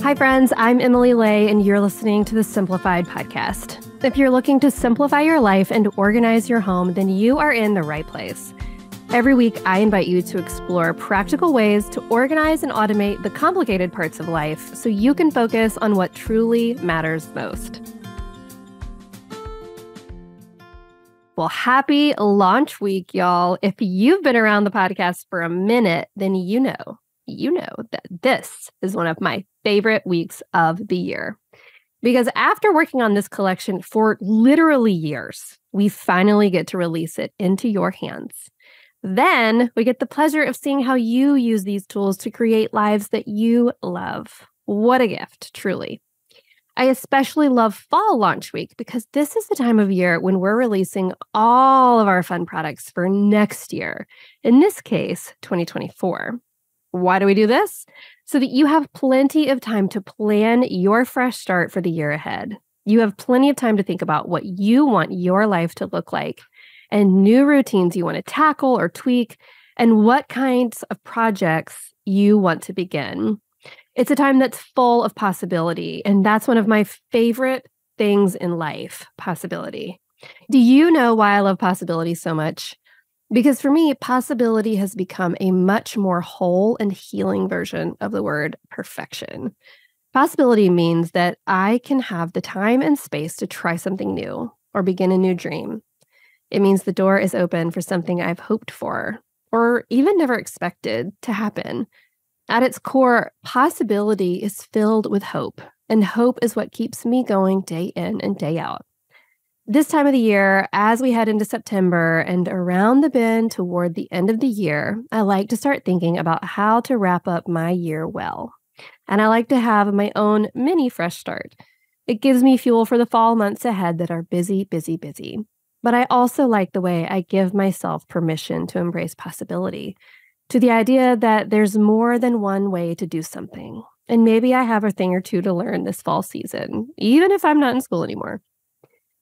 Hi, friends. I'm Emily Lay, and you're listening to the Simplified podcast. If you're looking to simplify your life and organize your home, then you are in the right place. Every week, I invite you to explore practical ways to organize and automate the complicated parts of life so you can focus on what truly matters most. Well, happy launch week, y'all. If you've been around the podcast for a minute, then you know that this is one of my favorite weeks of the year. Because after working on this collection for literally years, we finally get to release it into your hands. Then we get the pleasure of seeing how you use these tools to create lives that you love. What a gift, truly. I especially love fall launch week because this is the time of year when we're releasing all of our fun products for next year. In this case, 2024. Why do we do this? So that you have plenty of time to plan your fresh start for the year ahead. You have plenty of time to think about what you want your life to look like and new routines you want to tackle or tweak and what kinds of projects you want to begin. It's a time that's full of possibility, and that's one of my favorite things in life, possibility. Do you know why I love possibility so much? Because for me, possibility has become a much more whole and healing version of the word perfection. Possibility means that I can have the time and space to try something new or begin a new dream. It means the door is open for something I've hoped for or even never expected to happen. At its core, possibility is filled with hope, and hope is what keeps me going day in and day out. This time of the year, as we head into September and around the bend toward the end of the year, I like to start thinking about how to wrap up my year well. And I like to have my own mini fresh start. It gives me fuel for the fall months ahead that are busy, busy, busy. But I also like the way I give myself permission to embrace possibility, to the idea that there's more than one way to do something. And maybe I have a thing or two to learn this fall season, even if I'm not in school anymore.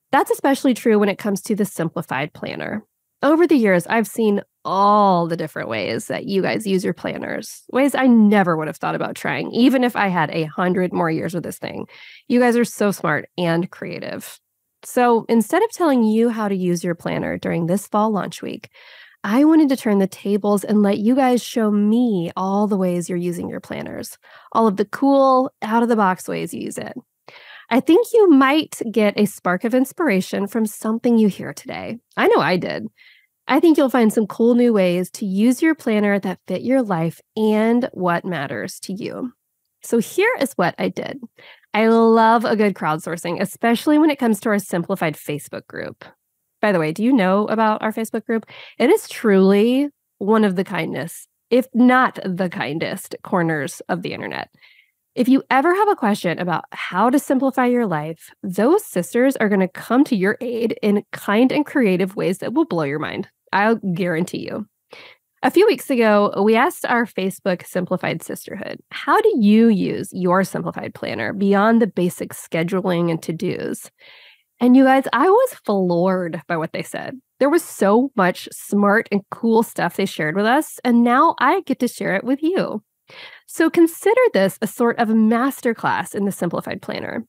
That's especially true when it comes to the Simplified Planner. Over the years, I've seen all the different ways that you guys use your planners, ways I never would have thought about trying, even if I had 100 more years with this thing. You guys are so smart and creative. So instead of telling you how to use your planner during this fall launch week, I wanted to turn the tables and let you guys show me all the ways you're using your planners, all of the cool, out-of-the-box ways you use it. I think you might get a spark of inspiration from something you hear today. I know I did. I think you'll find some cool new ways to use your planner that fit your life and what matters to you. So here is what I did. I love a good crowdsourcing, especially when it comes to our Simplified Facebook group. By the way, do you know about our Facebook group? It is truly one of the kindest, if not the kindest, corners of the internet. If you ever have a question about how to simplify your life, those sisters are going to come to your aid in kind and creative ways that will blow your mind. I'll guarantee you. A few weeks ago, we asked our Facebook Simplified Sisterhood, how do you use your Simplified Planner beyond the basic scheduling and to-dos? And you guys, I was floored by what they said. There was so much smart and cool stuff they shared with us, and now I get to share it with you. So consider this a sort of masterclass in the Simplified Planner.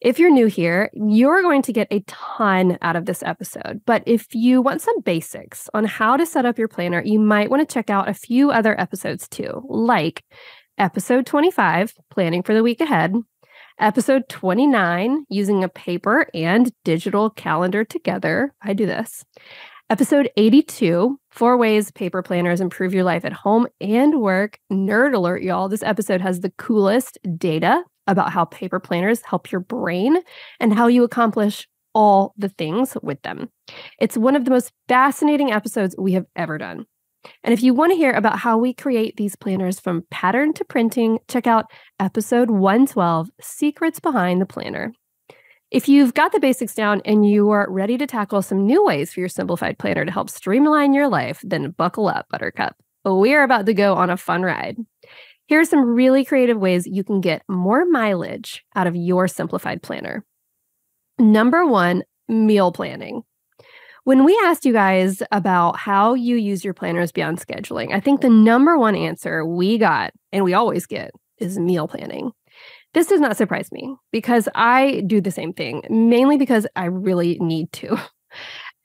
If you're new here, you're going to get a ton out of this episode. But if you want some basics on how to set up your planner, you might want to check out a few other episodes too, like episode 25, Planning for the Week Ahead, episode 29, Using a Paper and Digital Calendar Together. I do this. Episode 82, 4 Ways Paper Planners Improve Your Life at Home and Work. Nerd alert, y'all. This episode has the coolest data about how paper planners help your brain and how you accomplish all the things with them. It's one of the most fascinating episodes we have ever done. And if you want to hear about how we create these planners from pattern to printing, check out episode 112, Secrets Behind the Planner. If you've got the basics down and you are ready to tackle some new ways for your Simplified Planner to help streamline your life, then buckle up, Buttercup. We're about to go on a fun ride. Here are some really creative ways you can get more mileage out of your Simplified Planner. Number 1, meal planning. When we asked you guys about how you use your planners beyond scheduling, I think the number one answer we got, and we always get, is meal planning. This does not surprise me because I do the same thing, mainly because I really need to.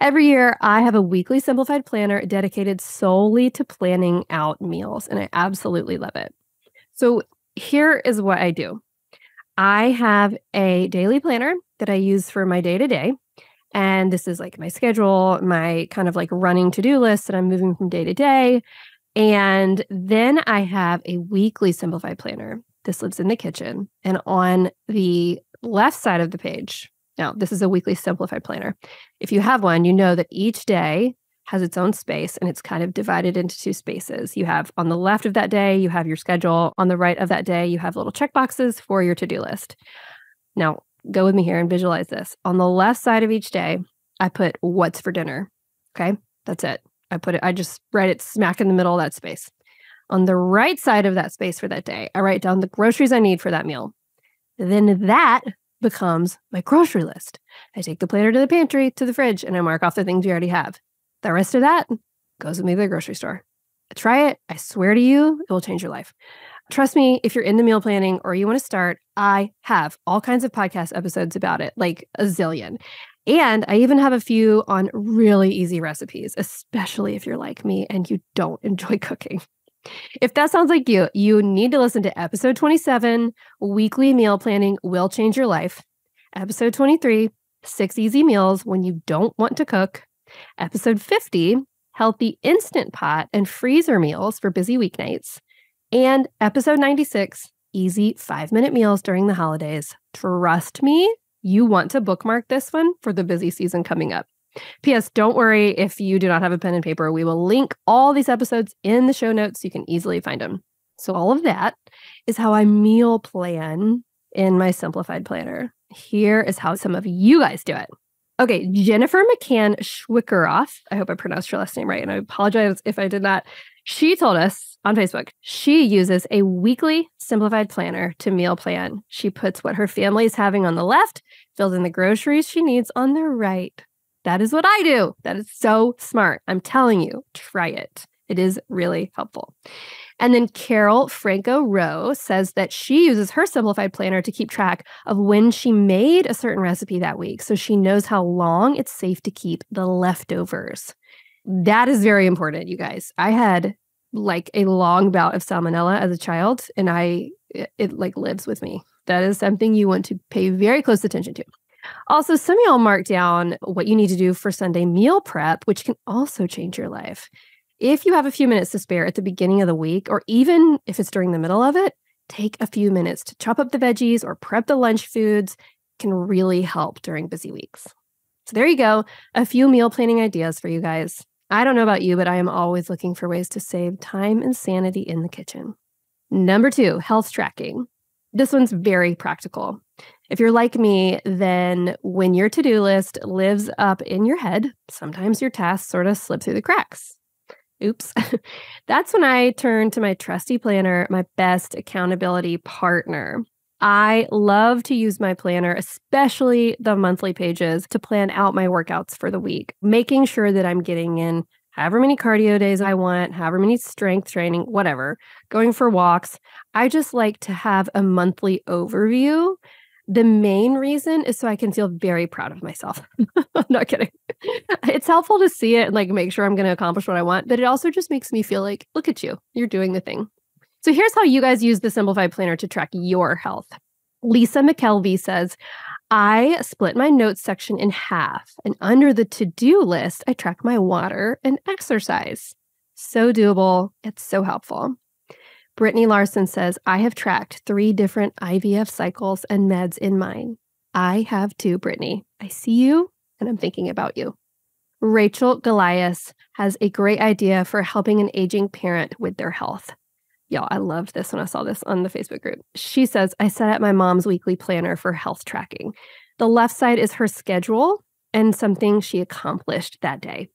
Every year, I have a weekly simplified planner dedicated solely to planning out meals, and I absolutely love it. So here is what I do. I have a daily planner that I use for my day-to-day, and this is like my schedule, my kind of like running to-do list that I'm moving from day to day. And then I have a weekly simplified planner. This lives in the kitchen. And on the left side of the page, now this is a weekly simplified planner. If you have one, you know that each day has its own space and it's kind of divided into two spaces. You have on the left of that day, you have your schedule. On the right of that day, you have little check boxes for your to-do list. Now, go with me here and visualize this. On the left side of each day, I put what's for dinner. Okay, that's it. I just write it smack in the middle of that space. On the right side of that space for that day, I write down the groceries I need for that meal. Then that becomes my grocery list. I take the planner to the pantry, to the fridge, and I mark off the things we already have. The rest of that goes with me to the grocery store. Try it. I swear to you, it will change your life. Trust me, if you're into meal planning or you want to start, I have all kinds of podcast episodes about it, like a zillion. And I even have a few on really easy recipes, especially if you're like me and you don't enjoy cooking. If that sounds like you need to listen to episode 27, Weekly Meal Planning Will Change Your Life. Episode 23, 6 Easy Meals When You Don't Want to Cook. Episode 50, Healthy Instant Pot and Freezer Meals for Busy Weeknights. And episode 96, Easy 5-minute Meals During the Holidays. Trust me, you want to bookmark this one for the busy season coming up. P.S. Don't worry if you do not have a pen and paper. We will link all these episodes in the show notes so you can easily find them. So all of that is how I meal plan in my Simplified Planner. Here is how some of you guys do it. Okay, Jennifer McCann Schwickeroff, I hope I pronounced your last name right, and I apologize if I did not. She told us on Facebook she uses a weekly simplified planner to meal plan. She puts what her family is having on the left, fills in the groceries she needs on the right. That is what I do. That is so smart. I'm telling you, try it. It is really helpful. And then Carol Franco Rowe says that she uses her simplified planner to keep track of when she made a certain recipe that week, so she knows how long it's safe to keep the leftovers. That is very important, you guys. I had like a long bout of salmonella as a child, and it like lives with me. That is something you want to pay very close attention to. Also, some of y'all mark down what you need to do for Sunday meal prep, which can also change your life. If you have a few minutes to spare at the beginning of the week, or even if it's during the middle of it, take a few minutes to chop up the veggies or prep the lunch foods. It can really help during busy weeks. So there you go, a few meal planning ideas for you guys. I don't know about you, but I am always looking for ways to save time and sanity in the kitchen. Number 2, health tracking. This one's very practical. If you're like me, then when your to-do list lives up in your head, sometimes your tasks sort of slip through the cracks. Oops. That's when I turn to my trusty planner, my best accountability partner. I love to use my planner, especially the monthly pages, to plan out my workouts for the week, making sure that I'm getting in however many cardio days I want, however many strength training, whatever, going for walks. I just like to have a monthly overview. The main reason is so I can feel very proud of myself. I'm not kidding. It's helpful to see it and like make sure I'm going to accomplish what I want, but it also just makes me feel like, look at you, you're doing the thing. So here's how you guys use the Simplified Planner to track your health. Lisa McKelvey says, I split my notes section in half, and under the to-do list, I track my water and exercise. So doable. It's so helpful. Brittany Larson says, I have tracked 3 different IVF cycles and meds in mine. I have too, Brittany. I see you, and I'm thinking about you. Rachel Golias has a great idea for helping an aging parent with their health. Y'all, I loved this when I saw this on the Facebook group. She says, I set up my mom's weekly planner for health tracking. The left side is her schedule and something she accomplished that day.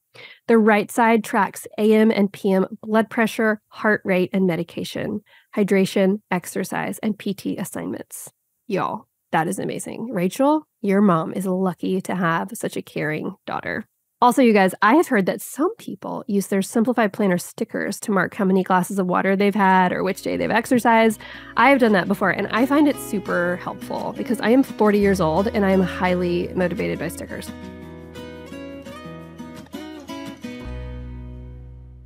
The right side tracks AM and PM blood pressure, heart rate, and medication, hydration, exercise, and PT assignments. Y'all, that is amazing. Rachel, your mom is lucky to have such a caring daughter. Also, you guys, I have heard that some people use their Simplified Planner stickers to mark how many glasses of water they've had or which day they've exercised. I have done that before, and I find it super helpful because I am 40 years old and I am highly motivated by stickers.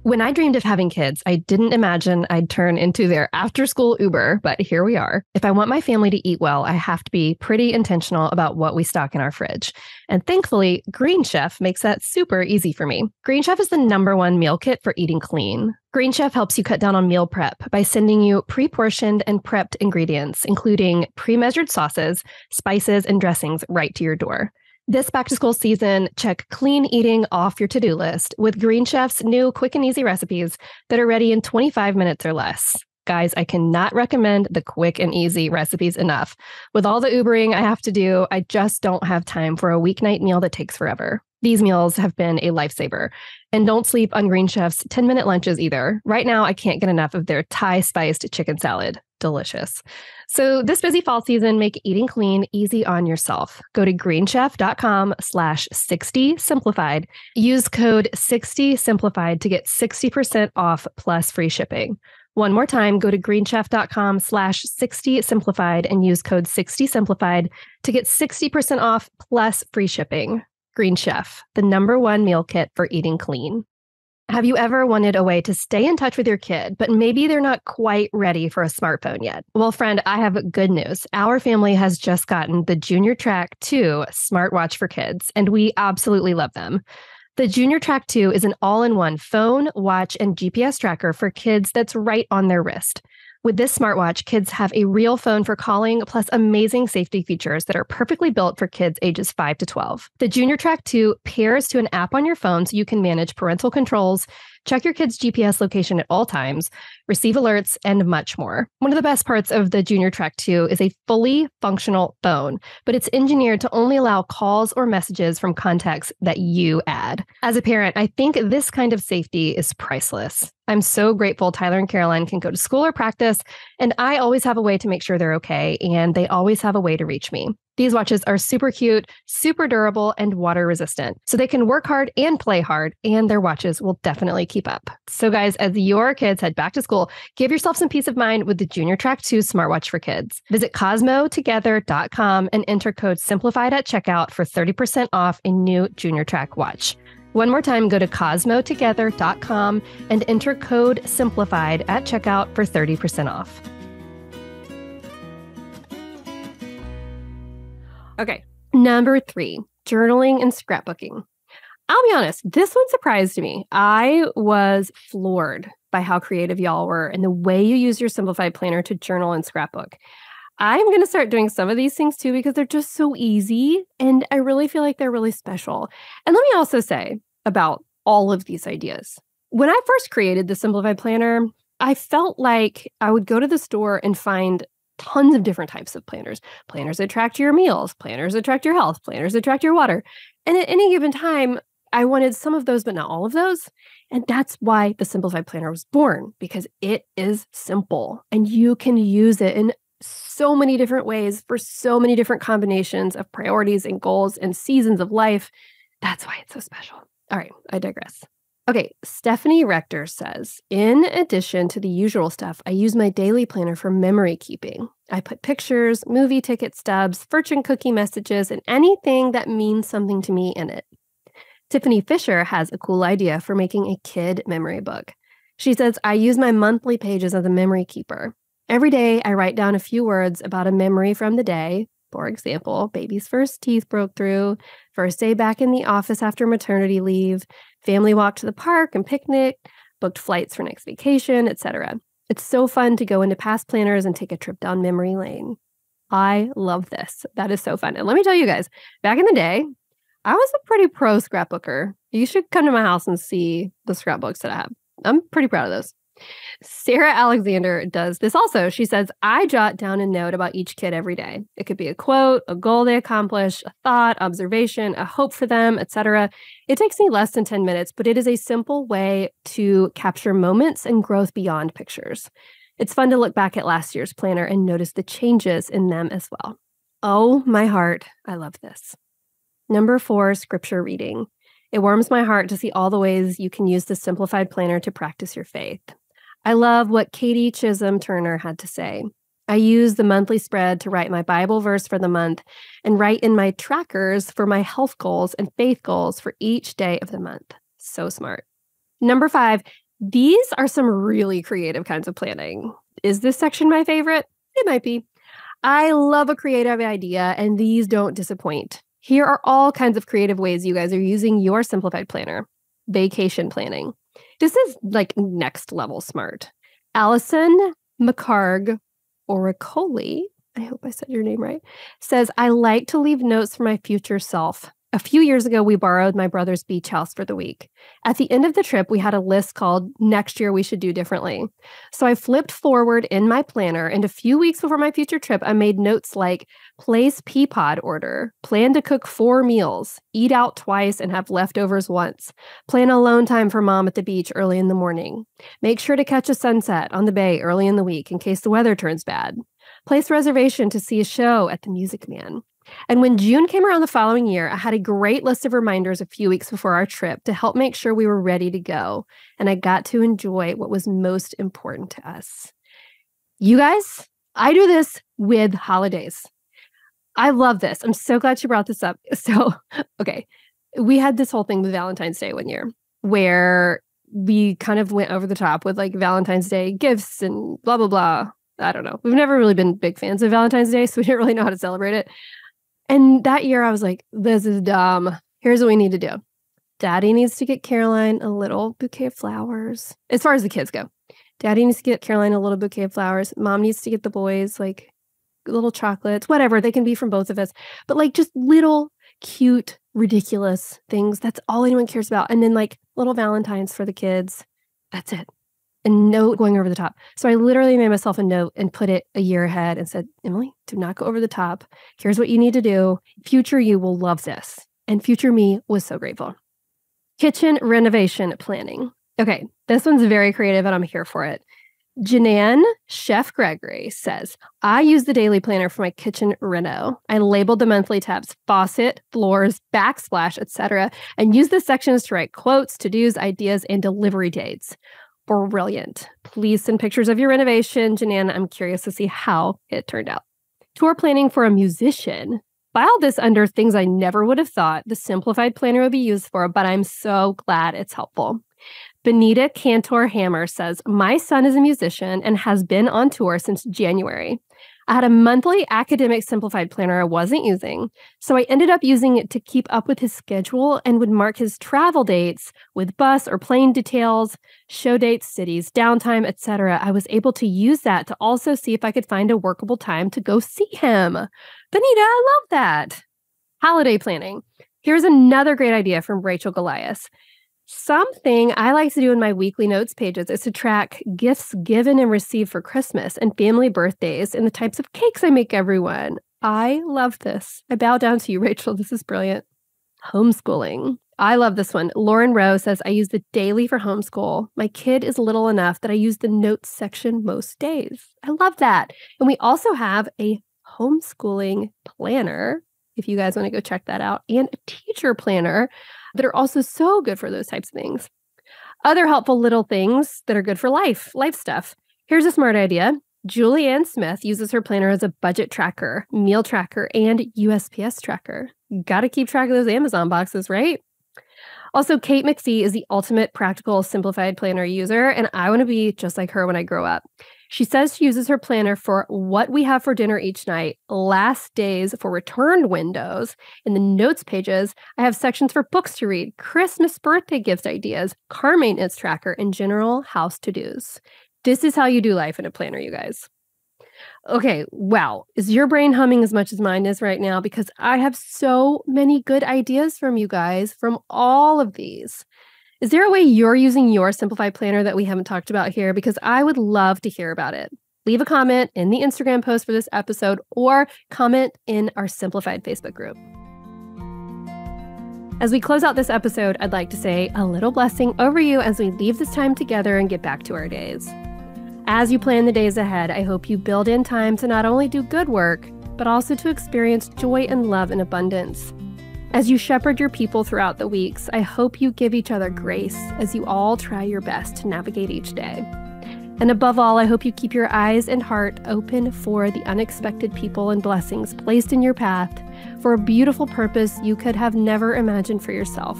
When I dreamed of having kids, I didn't imagine I'd turn into their after-school Uber, but here we are. If I want my family to eat well, I have to be pretty intentional about what we stock in our fridge. And thankfully, Green Chef makes that super easy for me. Green Chef is the #1 meal kit for eating clean. Green Chef helps you cut down on meal prep by sending you pre-portioned and prepped ingredients, including pre-measured sauces, spices, and dressings right to your door. This back-to-school season, check clean eating off your to-do list with Green Chef's new quick and easy recipes that are ready in 25 minutes or less. Guys, I cannot recommend the quick and easy recipes enough. With all the Ubering I have to do, I just don't have time for a weeknight meal that takes forever. These meals have been a lifesaver. And don't sleep on Green Chef's 10-minute lunches either. Right now, I can't get enough of their Thai-spiced chicken salad. Delicious. So this busy fall season, make eating clean easy on yourself. Go to greenchef.com/60simplified. Use code 60simplified to get 60% off plus free shipping. One more time, go to greenchef.com/60simplified and use code 60simplified to get 60% off plus free shipping. Green Chef, the #1 meal kit for eating clean. Have you ever wanted a way to stay in touch with your kid, but maybe they're not quite ready for a smartphone yet? Well, friend, I have good news. Our family has just gotten the Junior Track 2 smartwatch for kids, and we absolutely love them. The Junior Track 2 is an all-in-one phone, watch, and GPS tracker for kids that's right on their wrist. With this smartwatch, kids have a real phone for calling, plus amazing safety features that are perfectly built for kids ages 5 to 12. The Junior Track 2 pairs to an app on your phone so you can manage parental controls, check your kid's GPS location at all times, receive alerts, and much more. One of the best parts of the Junior Track 2 is a fully functional phone, but it's engineered to only allow calls or messages from contacts that you add. As a parent, I think this kind of safety is priceless. I'm so grateful Tyler and Caroline can go to school or practice, and I always have a way to make sure they're okay, and they always have a way to reach me. These watches are super cute, super durable, and water resistant, so they can work hard and play hard, and their watches will definitely keep up. So guys, as your kids head back to school, give yourself some peace of mind with the Junior Track 2 smartwatch for kids. Visit cosmotogether.com and enter code SIMPLIFIED at checkout for 30% off a new Junior Track watch. One more time, go to cosmotogether.com and enter code SIMPLIFIED at checkout for 30% off. Okay, #3, journaling and scrapbooking. I'll be honest, this one surprised me. I was floored by how creative y'all were and the way you use your Simplified Planner to journal and scrapbook. I'm going to start doing some of these things too because they're just so easy and I really feel like they're really special. And let me also say about all of these ideas. When I first created the Simplified Planner, I felt like I would go to the store and find tons of different types of planners. Planners that track your meals, planners that track your health, planners that track your water. And at any given time, I wanted some of those, but not all of those. And that's why the Simplified Planner was born, because it is simple and you can use it in so many different ways for so many different combinations of priorities and goals and seasons of life. That's why it's so special. All right, I digress. Okay, Stephanie Rector says, in addition to the usual stuff, I use my daily planner for memory keeping. I put pictures, movie ticket stubs, fortune cookie messages, and anything that means something to me in it. Tiffany Fisher has a cool idea for making a kid memory book. She says, I use my monthly pages as a memory keeper. Every day, I write down a few words about a memory from the day. For example, baby's first teeth broke through, first day back in the office after maternity leave, family walk to the park and picnic, booked flights for next vacation, etc. It's so fun to go into past planners and take a trip down memory lane. I love this. That is so fun. And let me tell you guys, back in the day, I was a pretty pro scrapbooker. You should come to my house and see the scrapbooks that I have. I'm pretty proud of those. Sarah Alexander does this also. She says, I jot down a note about each kid every day. It could be a quote, a goal they accomplish, a thought, observation, a hope for them, etc. It takes me less than 10 minutes, but it is a simple way to capture moments and growth beyond pictures. It's fun to look back at last year's planner and notice the changes in them as well. Oh, my heart. I love this. #4, scripture reading. It warms my heart to see all the ways you can use the Simplified Planner to practice your faith. I love what Katie Chisholm Turner had to say. I use the monthly spread to write my Bible verse for the month and write in my trackers for my health goals and faith goals for each day of the month. So smart. Number 5, these are some really creative kinds of planning. Is this section my favorite? It might be. I love a creative idea, and these don't disappoint. Here are all kinds of creative ways you guys are using your Simplified Planner. Vacation planning. This is like next level smart. Allison McCarg Oricoli, I hope I said your name right, says, I like to leave notes for my future self. A few years ago, we borrowed my brother's beach house for the week. At the end of the trip, we had a list called Next Year We Should Do Differently. So I flipped forward in my planner, and a few weeks before my future trip, I made notes like place pea pod order, plan to cook 4 meals, eat out twice and have leftovers once, plan alone time for mom at the beach early in the morning, make sure to catch a sunset on the bay early in the week in case the weather turns bad, place reservation to see a show at the Music Man. And when June came around the following year, I had a great list of reminders a few weeks before our trip to help make sure we were ready to go. And I got to enjoy what was most important to us. You guys, I do this with holidays. I love this. I'm so glad you brought this up. So, okay, we had this whole thing with Valentine's Day one year where we kind of went over the top with like Valentine's Day gifts and blah, blah, blah. I don't know. We've never really been big fans of Valentine's Day, so we didn't really know how to celebrate it. And that year I was like, this is dumb. Here's what we need to do. Daddy needs to get Caroline a little bouquet of flowers. As far as the kids go, Daddy needs to get Caroline a little bouquet of flowers. Mom needs to get the boys like little chocolates, whatever. They can be from both of us. But like just little cute, ridiculous things. That's all anyone cares about. And then like little Valentines for the kids. That's it. And no going over the top. So I literally made myself a note and put it a year ahead and said, Emily, do not go over the top. Here's what you need to do. Future you will love this. And future me was so grateful. Kitchen renovation planning. Okay, this one's very creative and I'm here for it. Janan Chef Gregory says, I use the daily planner for my kitchen reno. I labeled the monthly tabs faucet, floors, backsplash, etc. and use the sections to write quotes, to-dos, ideas, and delivery dates. Brilliant. Please send pictures of your renovation, Janan. I'm curious to see how it turned out. Tour planning for a musician. File this under things I never would have thought the Simplified Planner would be used for, but I'm so glad it's helpful. Benita Cantor Hammer says, my son is a musician and has been on tour since January. I had a monthly academic Simplified Planner I wasn't using, so I ended up using it to keep up with his schedule and would mark his travel dates with bus or plane details, show dates, cities, downtime, etc. I was able to use that to also see if I could find a workable time to go see him. Benita, I love that. Holiday planning. Here's another great idea from Rachel Goliath. Something I like to do in my weekly notes pages is to track gifts given and received for Christmas and family birthdays and the types of cakes I make everyone. I love this. I bow down to you, Rachel. This is brilliant. Homeschooling. I love this one. Lauren Rowe says, I use the daily for homeschool. My kid is little enough that I use the notes section most days. I love that. And we also have a homeschooling planner, if you guys want to go check that out, and a teacher planner that are also so good for those types of things. Other helpful little things that are good for life stuff. Here's a smart idea. Julianne Smith uses her planner as a budget tracker, meal tracker, and USPS tracker. Got to keep track of those Amazon boxes, right? Also, Kate McPhee is the ultimate practical Simplified Planner user, and I want to be just like her when I grow up. She says she uses her planner for what we have for dinner each night, last days for returned windows. In the notes pages, I have sections for books to read, Christmas birthday gift ideas, car maintenance tracker, and general house to-dos. This is how you do life in a planner, you guys. Okay, wow. Is your brain humming as much as mine is right now? Because I have so many good ideas from you guys from all of these. Is there a way you're using your Simplified Planner that we haven't talked about here? Because I would love to hear about it. Leave a comment in the Instagram post for this episode or comment in our Simplified Facebook group. As we close out this episode, I'd like to say a little blessing over you as we leave this time together and get back to our days. As you plan the days ahead, I hope you build in time to not only do good work, but also to experience joy and love in abundance. As you shepherd your people throughout the weeks, I hope you give each other grace as you all try your best to navigate each day. And above all, I hope you keep your eyes and heart open for the unexpected people and blessings placed in your path for a beautiful purpose you could have never imagined for yourself.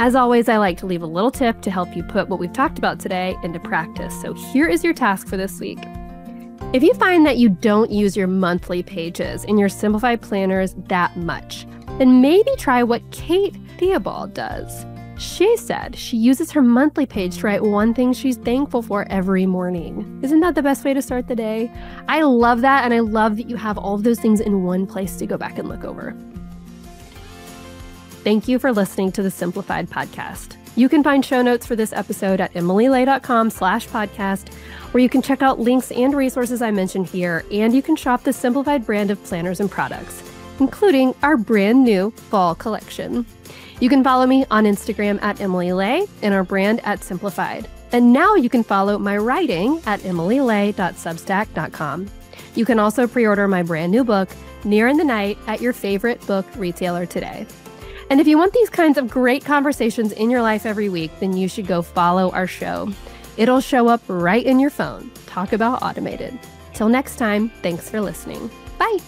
As always, I like to leave a little tip to help you put what we've talked about today into practice. So here is your task for this week. If you find that you don't use your monthly pages in your Simplified Planners that much, then maybe try what Kate Theobald does. She said she uses her monthly page to write one thing she's thankful for every morning. Isn't that the best way to start the day? I love that, and I love that you have all of those things in one place to go back and look over. Thank you for listening to the Simplified Podcast. You can find show notes for this episode at emilylay.com/podcast, where you can check out links and resources I mentioned here, and you can shop the Simplified brand of planners and products, including our brand new fall collection. You can follow me on Instagram at Emily Lay and our brand at Simplified. And now you can follow my writing at emilylay.substack.com. You can also pre-order my brand new book, Near in the Night, at your favorite book retailer today. And if you want these kinds of great conversations in your life every week, then you should go follow our show. It'll show up right in your phone. Talk about automated. Till next time, thanks for listening. Bye.